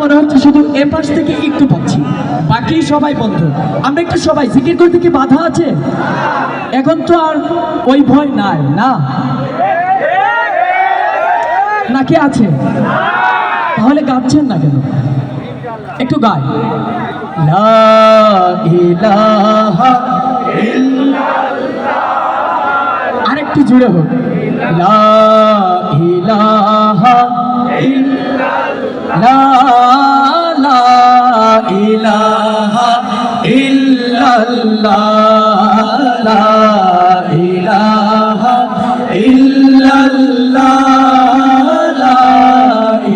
মনে হচ্ছে শুধু এ পাশ থেকে একটু পাচ্ছি, বাকি সবাই বন্ধ। আমরা একটু সবাই জিকির করতে কি বাধা আছে? এখন তো আর ওই ভয় নাই না, নাকি আছে? তাহলে গাচ্ছেন না কেন? একটু গাই। লা ইলাহা ইল্লাল্লাহ। আরেকটু জুড়ে হোক। লা ইলাহা ইল্লাল্লাহ, লা ইলাহা ইল্লাল্লাহ, লা ইলাহা ইল্লাল্লাহ, লা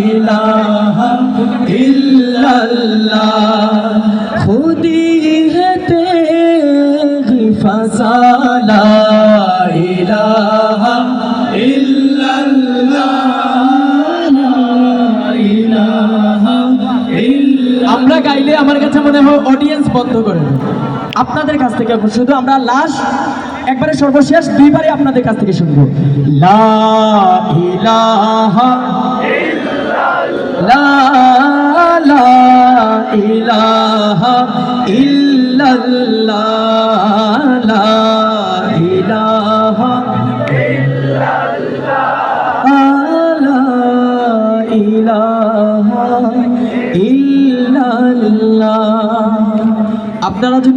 ইলাহা ইল্লাল্লাহ। খুদি है तेरी फज़ा, ला इलाहा इल्लल्लाह, ला इलाहा इल्लल्लाह। আমরা গাইলে আমার কাছে মনে হয় অডিয়েন্স বন্ধ করে দেবে। আপনাদের কাছ থেকে শুধু আমরা লাস্ট একবারে সর্বশেষ দুইবারে আপনাদের কাছ থেকে শুনবো। লা ইলাহা ইল্লাল্লাহ, লা ইলাহা ইল্লাল্লাহ, লা ইলাহা ইল্লাল্লাহ, লা ইলাহা ইল্লাল্লাহ। আপনারা